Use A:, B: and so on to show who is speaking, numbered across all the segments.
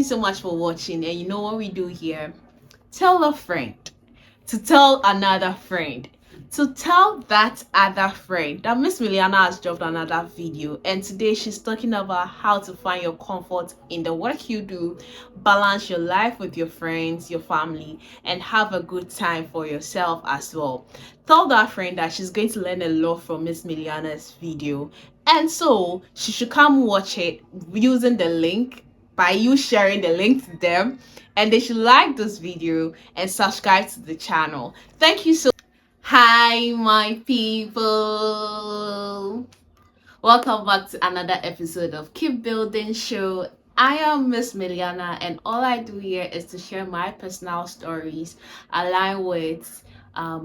A: so much for watching. And you know what we do here? Tell a friend to tell another friend to tell that other friend that Miss Miliana has dropped another video, and today she's talking about how to find your comfort in the work you do, balance your life with your friends, your family, and have a good time for yourself as well. Tell that friend that she's going to learn a lot from Miss Miliana's video, and so she should come watch it using the link, by you sharing the link to them, and they should like this video and subscribe to the channel. Thank you so. Hi my people, welcome back to another episode of Keep Building Show. I am Miss Miliana, and all I do here is to share my personal stories aligned with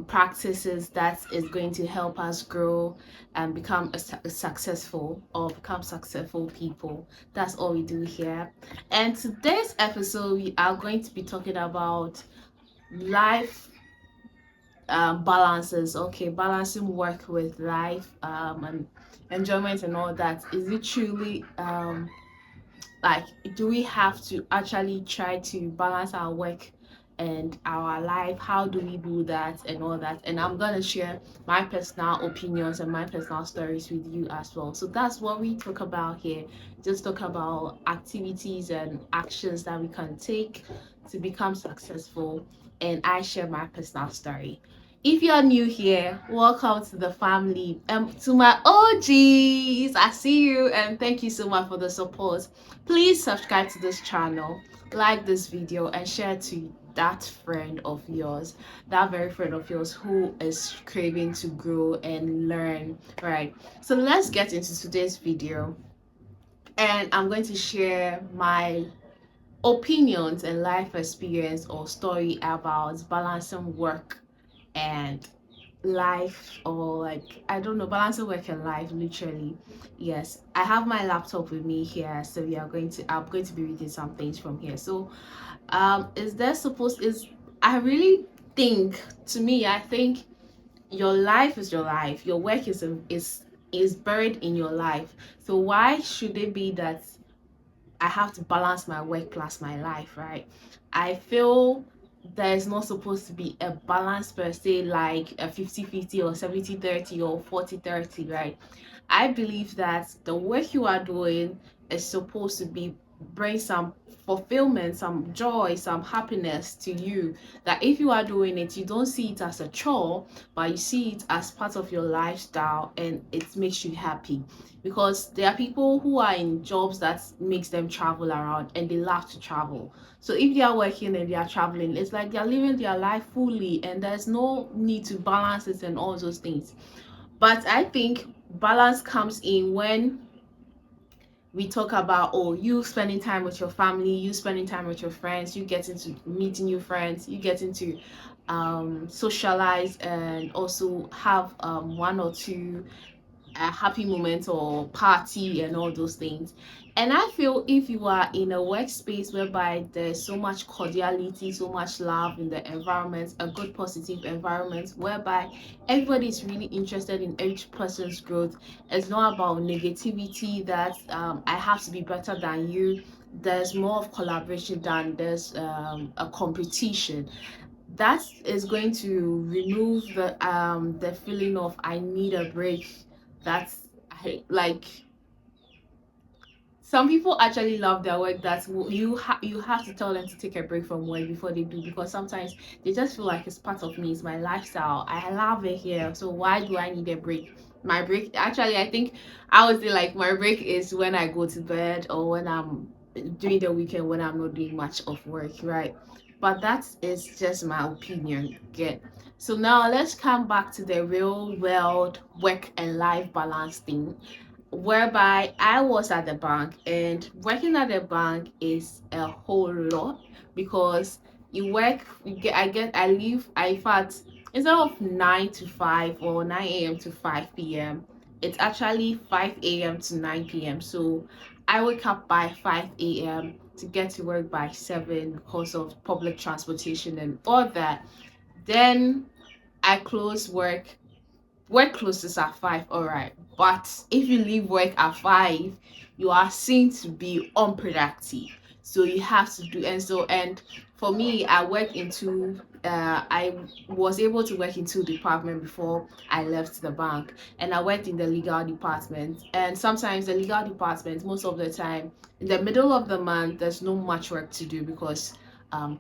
A: practices that is going to help us grow and become become successful people. That's all we do here. And today's episode, we are going to be talking about life balances. Okay, balancing work with life and enjoyment and all that. Is it truly like, do we have to actually try to balance our work and our life? How do we do that and all that? And I'm gonna share my personal opinions and my personal stories with you as well. So that's what we talk about here. Just talk about activities and actions that we can take to become successful, and I share my personal story. If you're new here, welcome to the family. To my OGs, I see you, and thank you so much for the support. Please subscribe to this channel, like this video, and share to that friend of yours, that very friend of yours who is craving to grow and learn. Right, so let's get into today's video, and I'm going to share my opinions and life experience or story about balancing work and life, or like, I don't know, balancing work and life literally. Yes, I have my laptop with me here, so I'm going to be reading some things from here. So is there supposed is I really think, to me, I think your life is your life, your work is buried in your life. So why should it be that I have to balance my work plus my life, right? I feel there's not supposed to be a balance per se, like a 50-50 or 70-30 or 40-30, right? I believe that the work you are doing is supposed to be bring some fulfillment, some joy, some happiness to you. That if you are doing it, you don't see it as a chore, but you see it as part of your lifestyle, and it makes you happy. Because there are people who are in jobs that makes them travel around, and they love to travel. So if they are working and they are traveling, it's like they're living their life fully, and there's no need to balance it and all those things. But I think balance comes in when we talk about, oh, you spending time with your family, you spending time with your friends, you getting to meet new friends, you getting to socialize, and also have one or two a happy moment or party and all those things. And I feel if you are in a workspace whereby there's so much cordiality, so much love in the environment, a good positive environment whereby everybody is really interested in each person's growth, it's not about negativity that I have to be better than you. There's more of collaboration than there's a competition. That is going to remove the feeling of I need a break. That's like, some people actually love their work that you have to tell them to take a break from work before they do, because sometimes they just feel like it's part of me, it's my lifestyle, I love it here, so why do I need a break? My break, actually, I think I would say, like, my break is when I go to bed, or when I'm during the weekend, when I'm not doing much of work, right? But that is just my opinion. Get So now let's come back to the real world work and life balance thing, whereby I was at the bank, and working at the bank is a whole lot, because you work, I leave, in fact, instead of 9 to 5 or 9 a.m. to 5 p.m., it's actually 5 a.m. to 9 p.m. So I wake up by 5 a.m. to get to work by 7 because of public transportation and all that. Then I close work closes at 5, all right, but if you leave work at 5, you are seen to be unproductive. So you have to do. And for me, I work into I was able to work in two departments before I left the bank, and I worked in the legal department. And sometimes the legal department, most of the time in the middle of the month, there's no much work to do because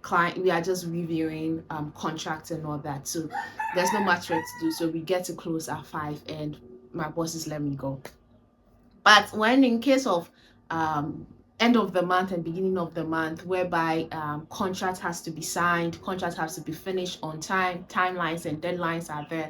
A: client we are just reviewing contracts and all that, so there's not much work to do, so we get to close at 5 and my bosses let me go. But when in case of end of the month and beginning of the month, whereby contract has to be signed, contract has to be finished on time, timelines and deadlines are there,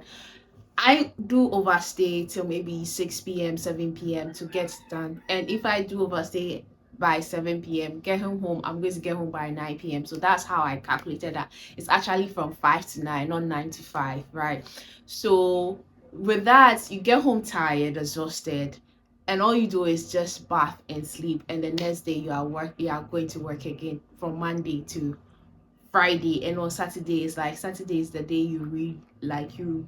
A: I do overstay till maybe 6 p.m., 7 p.m. to get done. And if I do overstay by 7 p.m., get home, I'm going to get home by 9 p.m. So that's how I calculated that. It's actually from 5 to 9, not 9 to 5, right? So with that, you get home tired, exhausted, and all you do is just bath and sleep. And the next day you are going to work again from Monday to Friday. And on Saturday, it's like Saturday is the day you read, like you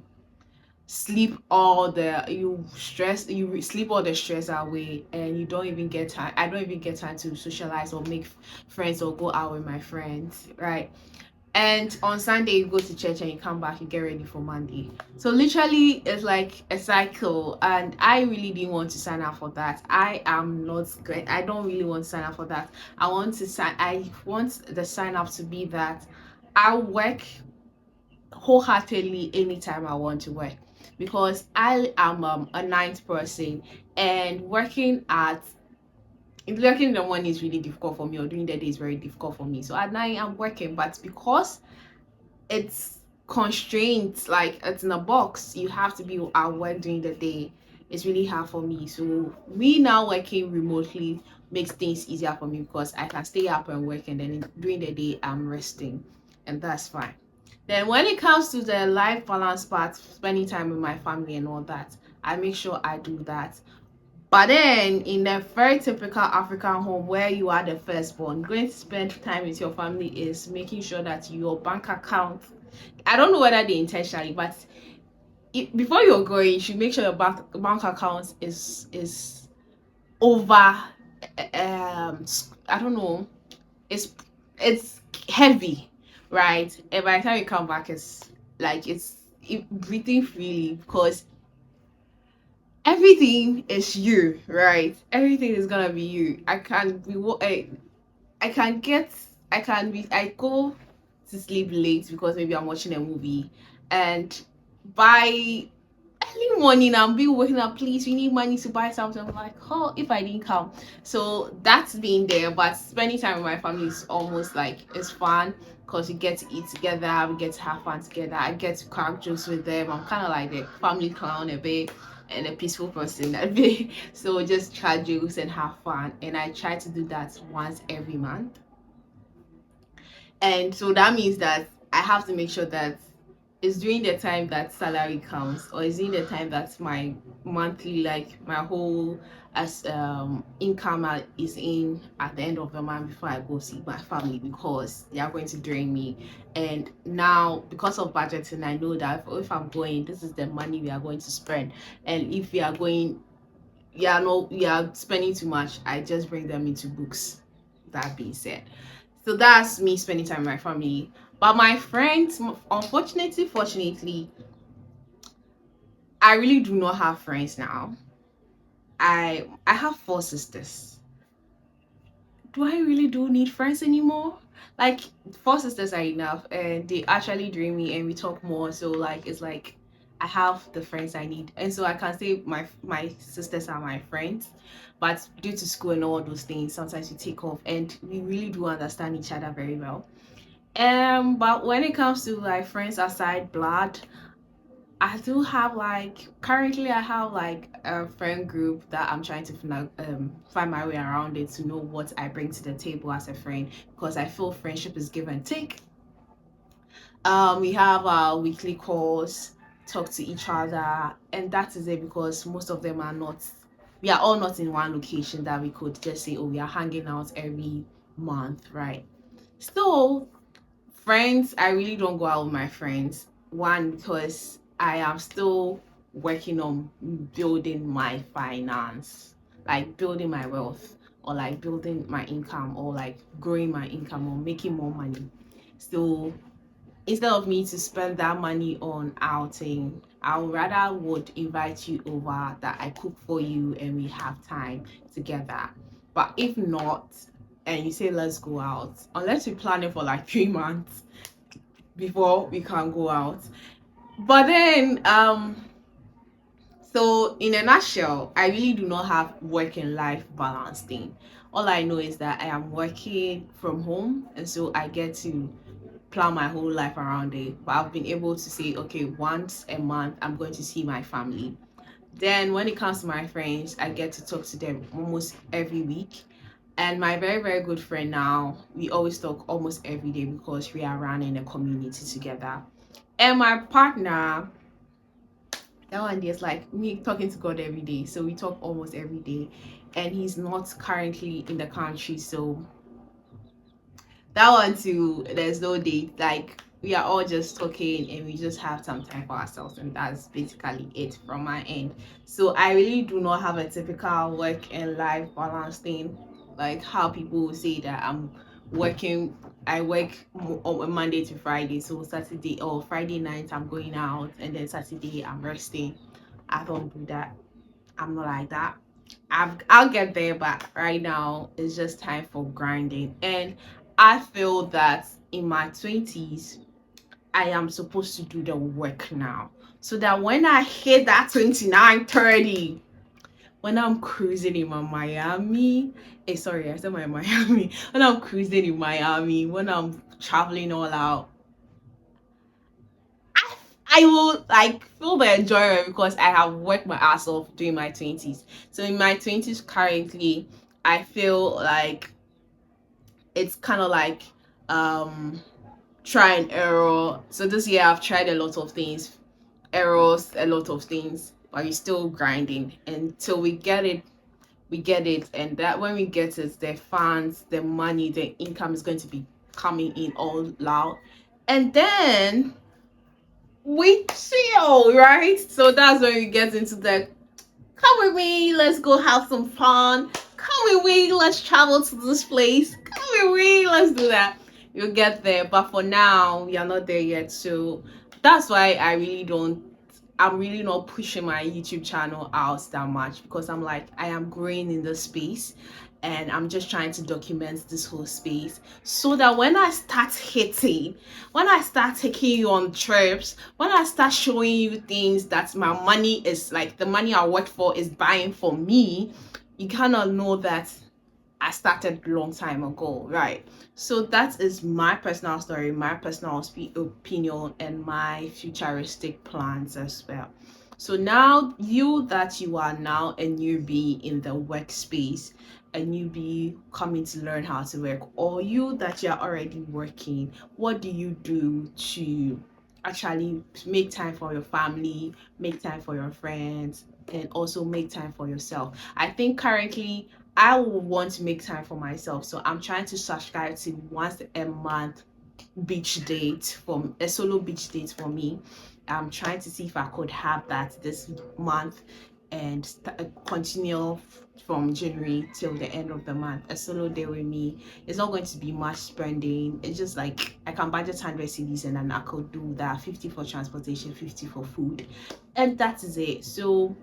A: sleep all the you stress you sleep all the stress away, and you don't even get time. I don't even get time to socialize or make friends or go out with my friends, right? And on Sunday you go to church and you come back, you get ready for Monday. So literally it's like a cycle, and I really didn't want to sign up for that. I am not great. I don't really want to sign up for that. I want the sign up to be that I work wholeheartedly anytime I want to work, because I am a night person, and working in the morning is really difficult for me, or during the day is very difficult for me. So at night I'm working, but because it's constrained, like it's in a box, you have to be at work during the day. It's really hard for me. So we now working remotely makes things easier for me because I can stay up and work, and then during the day I'm resting, and that's fine. Then when it comes to the life balance part, spending time with my family and all that, I make sure I do that. But then in a very typical African home where you are the firstborn, going to spend time with your family is making sure that your bank account, I don't know whether they intentionally, but before you're going, you should make sure your bank account is over I don't know, it's heavy, right? And by the time you come back, it's like breathing freely, because everything is you, right? Everything is gonna be you. I can get I go to sleep late because maybe I'm watching a movie, and by early morning I'm being waking up, please, we need money to buy something. I'm like, oh, if I didn't come. So that's being there, but spending time with my family is almost like it's fun, because we get to eat together, we get to have fun together, I get to crack jokes with them. I'm kind of like the family clown a bit, and a peaceful person a bit. So just crack jokes and have fun, and I try to do that once every month. And so that means that I have to make sure that it's during the time that salary comes, or is in the time that my monthly, like my whole as income is in at the end of the month before I go see my family, because they are going to drain me. And now because of budgeting, I know that if I'm going, this is the money we are going to spend. And if we are going, yeah, no, we are spending too much, I just bring them into books. That being said, so that's me spending time with my family. But my friends, fortunately, I really do not have friends now. I have four sisters. Do I really do need friends anymore? Like, four sisters are enough, and they actually dream me, and we talk more. So like it's like I have the friends I need, and so I can say my sisters are my friends. But due to school and all those things, sometimes we take off, and we really do understand each other very well. But when it comes to like friends aside blood, I do have like currently I have like a friend group that I'm trying to find my way around it, to know what I bring to the table as a friend, because I feel friendship is give and take. We have our weekly calls, talk to each other, and that is it, because most of them are not, we are all not in one location that we could just say, oh, we are hanging out every month, right? So friends, I really don't go out with my friends. One, because I am still working on building my finance, like building my wealth or like building my income or like growing my income or making more money. So instead of me to spend that money on outing, I would rather would invite you over, that I cook for you and we have time together. But if not, and you say let's go out, unless we plan it for like 3 months before we can go out. But then so in a nutshell, I really do not have work and life balance thing. All I know is that I am working from home, and so I get to plan my whole life around it. But I've been able to say, okay, once a month I'm going to see my family. Then when it comes to my friends, I get to talk to them almost every week. And my very, very good friend now, we always talk almost every day because we are running a community together. And my partner, that one is like me talking to God every day. So we talk almost every day. And he's not currently in the country. So that one too, there's no date. Like we are all just talking and we just have some time for ourselves, and that's basically it from my end. So I really do not have a typical work and life balance thing, like how people say that I'm working. I work on Monday to Friday, so Saturday or Friday night I'm going out, and then Saturday I'm resting. I don't do that. I'm not like that. I'll get there, but right now it's just time for grinding. And I feel that in my 20s, I am supposed to do the work now. So that when I hit that 29, 30, when I'm cruising in my Miami, sorry, I said my Miami. When I'm cruising in Miami, when I'm traveling all out, I will like feel the enjoyment because I have worked my ass off during my 20s. So in my 20s currently, I feel like it's kind of like um try and error. So this year I've tried a lot of things, errors, a lot of things, but you're still grinding until we get it. We get it, and that when we get it, the funds, the money, the income is going to be coming in all loud, and then we chill, right? So that's when we get into the come with me, let's go have some fun. Come with me, let's travel to this place. Come with me, let's do that. You'll get there, but for now, we are not there yet. So that's why I'm really not pushing my YouTube channel out that much, because I'm like, I am growing in this space and I'm just trying to document this whole space so that when I start hitting, when I start taking you on trips, when I start showing you things that my money is like, the money I worked for is buying for me, you kind of know that I started a long time ago, right? So that is my personal story, my personal opinion, and my futuristic plans as well. So now that you are now a newbie in the workspace, a newbie coming to learn how to work, or you that you're already working, what do you do to actually make time for your family, make time for your friends, and also make time for yourself? I think currently I will want to make time for myself. So I'm trying to subscribe to once a month beach date, from a solo beach date for me. I'm trying to see if I could have that this month and continue from January till the end of the month. A solo day with me. It's not going to be much spending. It's just like I can budget 100 CDs and then I could do that 50 for transportation, 50 for food, and that is it. So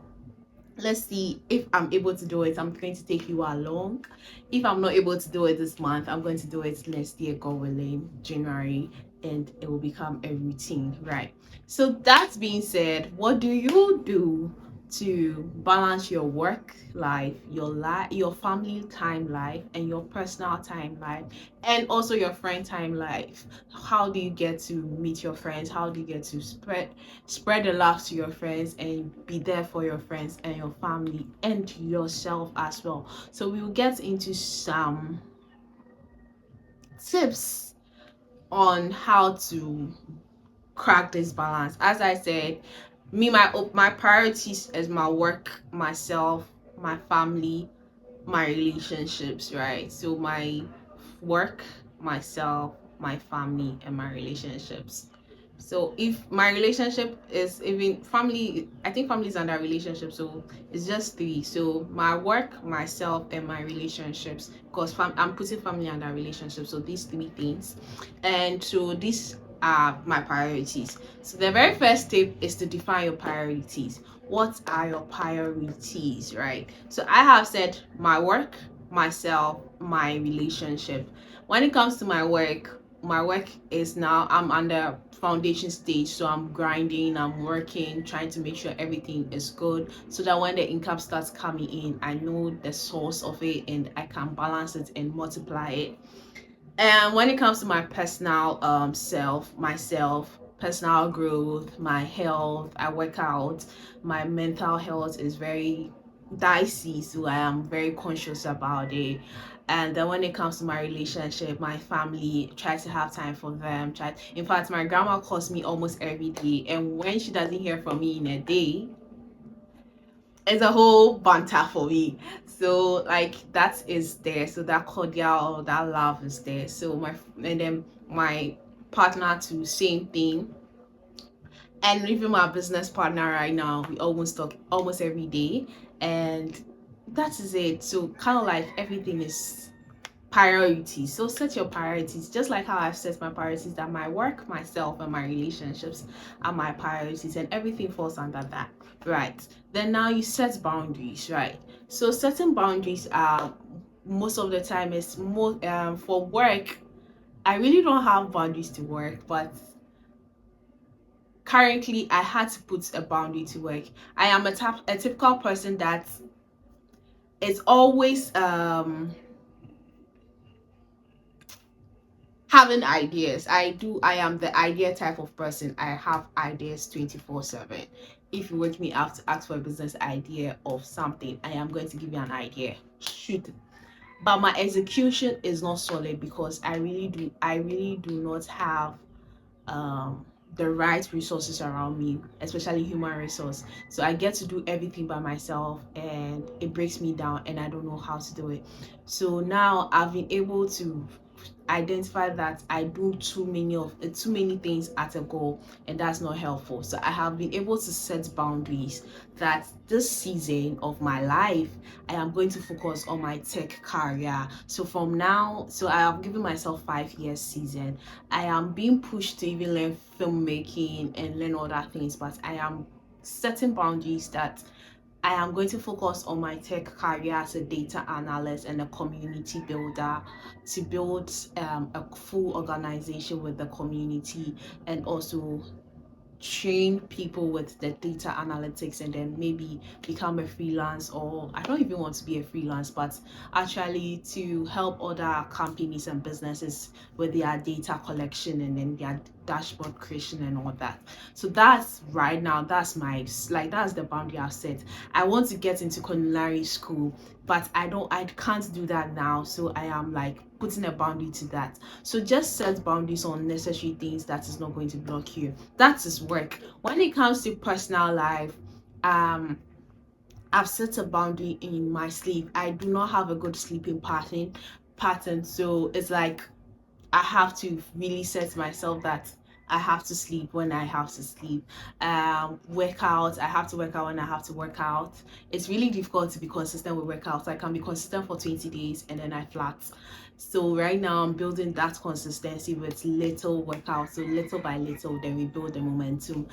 A: let's see if I'm able to do it. I'm going to take you along. If I'm not able to do it this month, I'm going to do it next year, God willing, January, and it will become a routine, right? So that being said, what do you do to balance your work life, your family time life, and your personal time life, and also your friend time life? How do you get to meet your friends? How do you get to spread the love to your friends and be there for your friends and your family and yourself as well? So we will get into some tips on how to crack this balance. As I said, my priorities is my work, myself, my family, my relationships, right? So my work, myself, my family, and my relationships. So if my relationship is even family, I think family is under relationship, so it's just three. So my work, myself, and my relationships. Because I'm putting family under relationship, so these three things. And so these are my priorities. So the very first step is to define your priorities. What are your priorities, right? So I have said my work, myself, my relationship. When it comes to my work is now I'm under foundation stage, so I'm grinding, I'm working, trying to make sure everything is good, so that when the income starts coming in, I know the source of it and I can balance it and multiply it. And when it comes to my personal myself, personal growth, my health, I work out. My mental health is very dicey, so I am very conscious about it. And then when it comes to my relationship, my family, try to have time for them. In fact, my grandma calls me almost every day, and when she doesn't hear from me in a day, it's a whole banter for me. So like that is there. So that cordial, that love is there. So and then my partner too, same thing. And even my business partner right now, we almost talk almost every day. And that is it. So kind of like everything is priorities. So set your priorities, just like how I've set my priorities, that my work, myself, and my relationships are my priorities, and everything falls under that, right? Then now you set boundaries, right? So setting boundaries are most of the time is more for work. I really don't have boundaries to work, but currently I had to put a boundary to work. I am a typical person that is always having ideas. I am the idea type of person. I have ideas 24/7. If you wake me up to ask for a business idea of something, I am going to give you an idea. Shoot. But my execution is not solid because I really do not have um the right resources around me, especially human resource. So I get to do everything by myself and it breaks me down and I don't know how to do it. So now I've been able to identify that I do too many things at a go, and that's not helpful. So I have been able to set boundaries that this season of my life I am going to focus on my tech career. So from now, so I have given myself 5 years season. I am being pushed to even learn filmmaking and learn other things, but I am setting boundaries that I am going to focus on my tech career as a data analyst and a community builder to build a full organization with the community, and also train people with the data analytics, and then maybe become a freelance, or I don't even want to be a freelance, but actually to help other companies and businesses with their data collection and then their dashboard creation and all that. So that's right now, that's the boundary I've set. I want to get into culinary school, but I can't do that now, so I am like putting a boundary to that. So just set boundaries on necessary things that is not going to block you. That is work. When it comes to personal life, um I've set a boundary in my sleep. I do not have a good sleeping pattern, so it's like I have to really set myself that I have to sleep when I have to sleep. Work out. I have to work out when I have to work out. It's really difficult to be consistent with workouts. I can be consistent for 20 days and then I flat. So right now I'm building that consistency with little workouts. So little by little, then we build the momentum.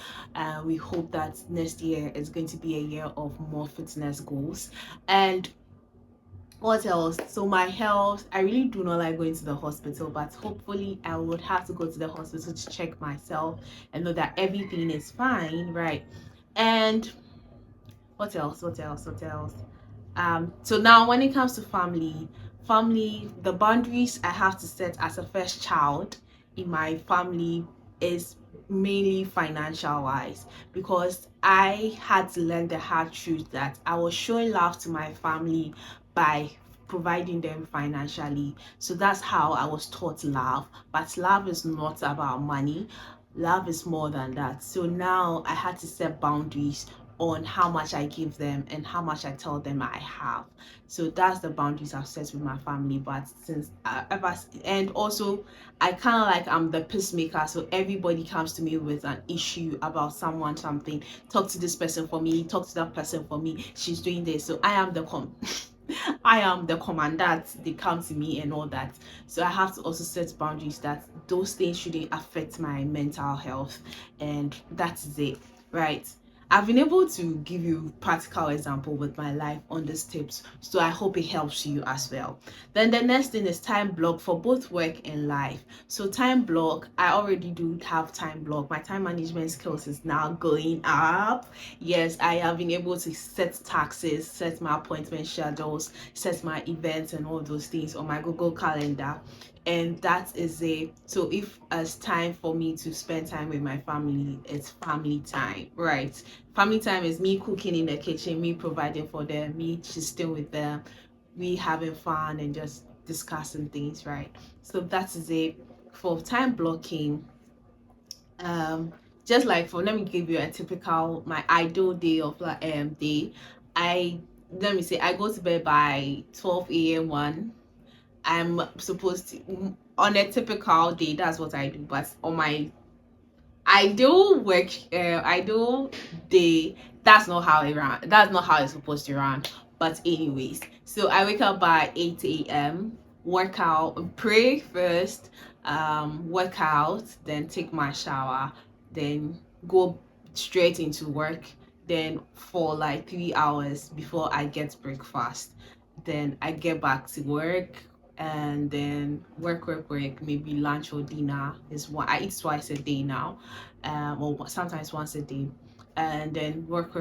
A: We hope that next year is going to be a year of more fitness goals. And what else? So my health, I really do not like going to the hospital, but hopefully I would have to go to the hospital to check myself and know that everything is fine, right? And what else? So now when it comes to family, the boundaries I have to set as a first child in my family is mainly financial wise, because I had to learn the hard truth that I was showing love to my family by providing them financially. So that's how I was taught love, but love is not about money. Love is more than that. So now I had to set boundaries on how much I give them and how much I tell them I have. So that's the boundaries I've set with my family. But since ever, and also I kind of like I'm the peacemaker, so everybody comes to me with an issue about someone, something. Talk to this person for me, talk to that person for me. She's doing this, so I am the I am the commandant. They come to me and all that. So I have to also set boundaries that those things shouldn't affect my mental health, and that is it, right? I've been able to give you practical example with my life on these tips, so I hope it helps you as well. Then the next thing is time block for both work and life. So time block, I already do have time block. My time management skills is now going up. Yes, I have been able to set taxes, set my appointment schedules, set my events and all those things on my Google Calendar. And that is a so if it's time for me to spend time with my family, it's family time, right? Family time is me cooking in the kitchen, me providing for them, me just with them, we having fun and just discussing things, right? So that is it for time blocking. um just like for let me give you a typical my ideal day of like day. I Let me say I go to bed by 12 a.m. one. I'm supposed to on a typical day, that's what I do. But on my ideal work, ideal day, that's not how it run. That's not how it's supposed to run. But anyways, so I wake up by 8 a.m. Work out, pray first, work out, then take my shower, then go straight into work. Then for like 3 hours before I get breakfast, then I get back to work, and then work, maybe lunch or dinner is one. I eat twice a day now, or sometimes once a day, and then work.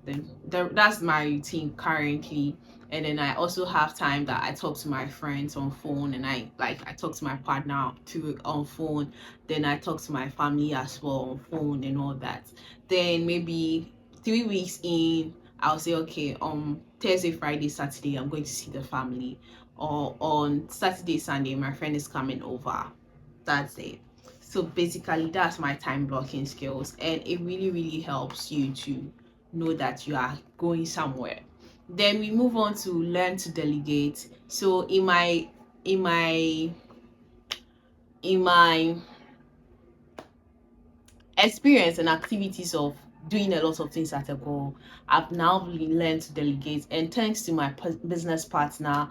A: Then that's my routine currently. And then I also have time that I talk to my friends on phone, and I talk to my partner to on phone. Then I talk to my family as well on phone and all that. Then maybe 3 weeks in, I'll say, okay, Thursday, Friday, Saturday, I'm going to see the family. Or on Saturday, Sunday, my friend is coming over. That's it. So basically, that's my time blocking skills, and it really, really helps you to know that you are going somewhere. Then we move on to learn to delegate. So in my in my experience and activities of doing a lot of things at a go, I've now really learned to delegate. And thanks to my business partner,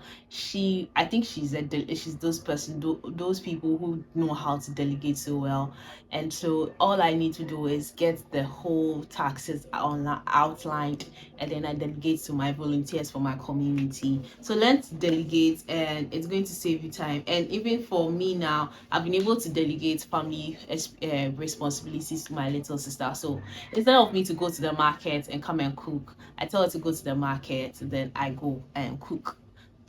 A: I think she's those those people who know how to delegate so well. And so all I need to do is get the whole taxes outlined, and then I delegate to my volunteers for my community. So learn to delegate, and it's going to save you time. And even for me now, I've been able to delegate family responsibilities to my little sister. So instead of me to go to the market and come and cook, I tell her to go to the market, then I go and cook.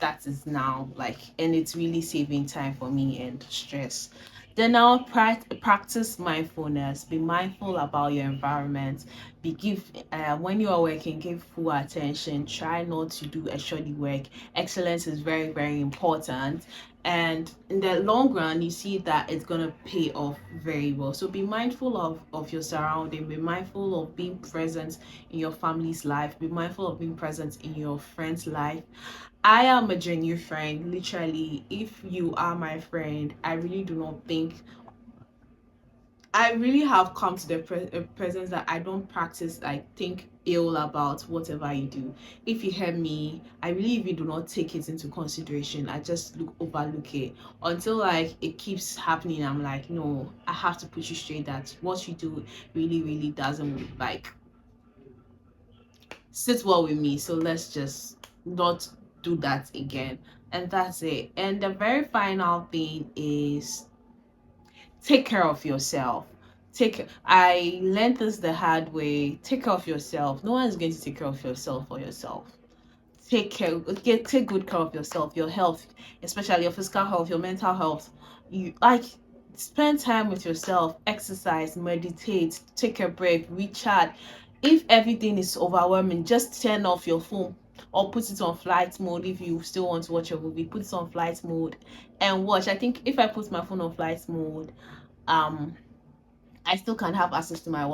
A: That is now like, and it's really saving time for me and stress. Then now practice mindfulness. Be mindful about your environment. When you are working, give full attention. Try not to do a shoddy work. Excellence is very, very important, and in the long run you see that it's going to pay off very well. So be mindful of your surrounding, be mindful of being present in your family's life, be mindful of being present in your friend's life. I am a genuine friend. Literally, if you are my friend, I really do not think I really have come to the presence that I don't practice, like think ill about whatever you do. If you hear me, I really even do not take it into consideration. I just overlook it until like it keeps happening. I'm like, no, I have to put you straight that what you do really, really doesn't like sit well with me. So let's just not do that again. And that's it. And the very final thing is take care of yourself. I learned this the hard way. Take care of yourself. No one is going to take care of yourself for yourself. Take good care of yourself, your health, especially your physical health, your mental health. You like spend time with yourself, exercise, meditate, take a break, recharge. If everything is overwhelming, just turn off your phone or put it on flight mode. If you still want to watch a movie, put it on flight mode and watch. I think if I put my phone on flight mode, um I still can have access to my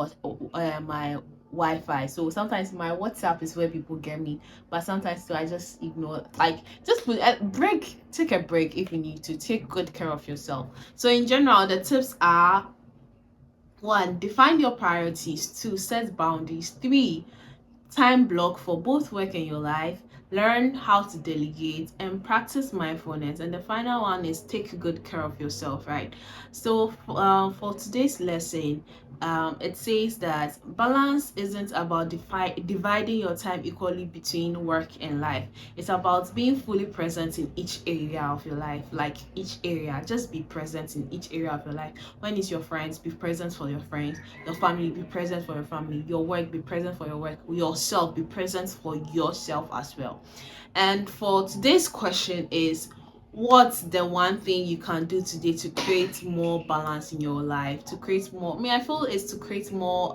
A: Wi-Fi. So sometimes my WhatsApp is where people get me, but sometimes too I just ignore. Like, just put a break, take a break if you need to. Take good care of yourself. So in general, the tips are: one, define your priorities. Two, set boundaries. Three, time block for both work and your life. Learn how to delegate and practice mindfulness. And the final one is take good care of yourself, right? So for today's lesson, it says that balance isn't about dividing your time equally between work and life. It's about being fully present in each area of your life. Like, each area, just be present in each area of your life. When it's your friends, be present for your friends. Your family, be present for your family. Your work, be present for your work. Yourself, be present for yourself as well. And for today's question is, what's the one thing you can do today to create more balance in your life, to create more, I feel it's to create more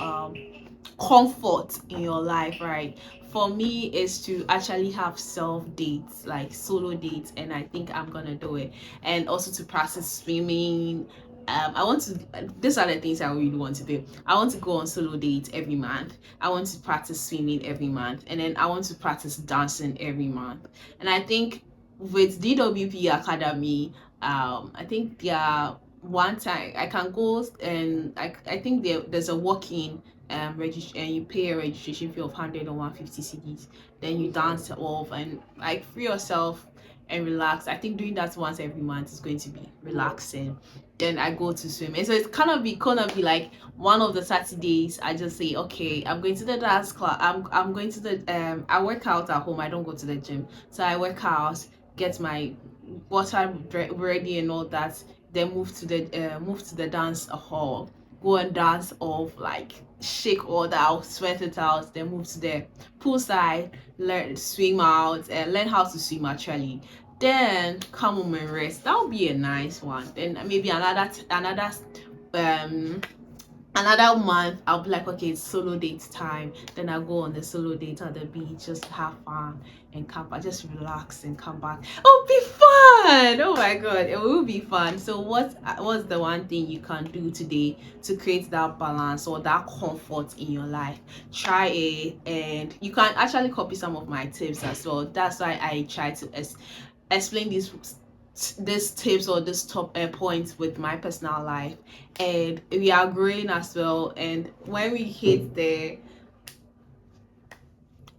A: comfort in your life, right? For me, is to actually have self dates, like solo dates, and I think I'm gonna do it. And also to practice swimming. I want to, these are the things I really want to do. I want to go on solo dates every month. I want to practice swimming every month, and then I want to practice dancing every month. And I think with DWP Academy, I think one time I can go, and I think there's a walk-in register, and you pay a registration fee of 100 or 150 cedis. Then you dance off and like free yourself and relax. I think doing that once every month is going to be relaxing. Then I go to swim, and so it's kind of be like one of the Saturdays I just say, okay, I'm going to the dance class. I'm going to the I work out at home. I don't go to the gym, so I work out, get my water ready and all that. Then move to the dance hall, go and dance off, like shake all that out, sweat it out. Then move to the poolside, learn swim out, and learn how to swim actually. Then come home and rest. That would be a nice one. Then maybe um another month I'll be like, okay, it's solo date time. Then I go on the solo date at the beach, just have fun and come back, just relax and come back. Oh, be fun! Oh my god, it will be fun. So what's the one thing you can do today to create that balance or that comfort in your life? Try it, and you can actually copy some of my tips as well. That's why I try to explain these tips or this top points with my personal life, and we are growing as well. And when we hit the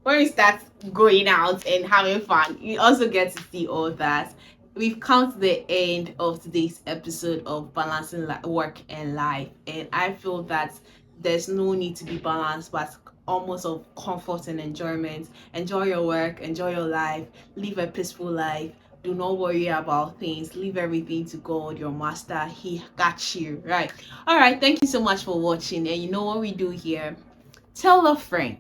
A: when we start going out and having fun, you also get to see all that. We've come to the end of today's episode of balancing work and life, and I feel that there's no need to be balanced, but almost of comfort and enjoyment. Enjoy your work, enjoy your life, live a peaceful life. Do not worry about things. Leave everything to God, your master. He got you, right? All right, thank you so much for watching. And you know what we do here? Tell a friend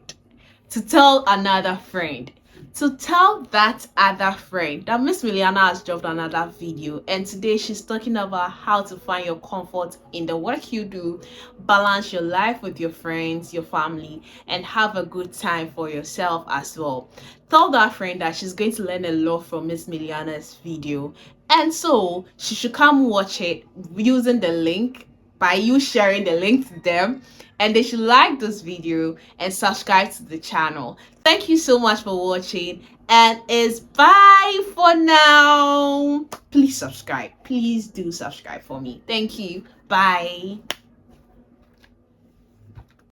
A: to tell another friend to tell that other friend that Miss Miliana has dropped another video, and today she's talking about how to find your comfort in the work you do, balance your life with your friends, your family, and have a good time for yourself as well. Tell that friend that she's going to learn a lot from Miss Miliana's video, and so she should come watch it using the link, by you sharing the link to them, and they should like this video and subscribe to the channel. Thank you so much for watching, and it's bye for now. Please subscribe. Please do subscribe for me. Thank you. Bye.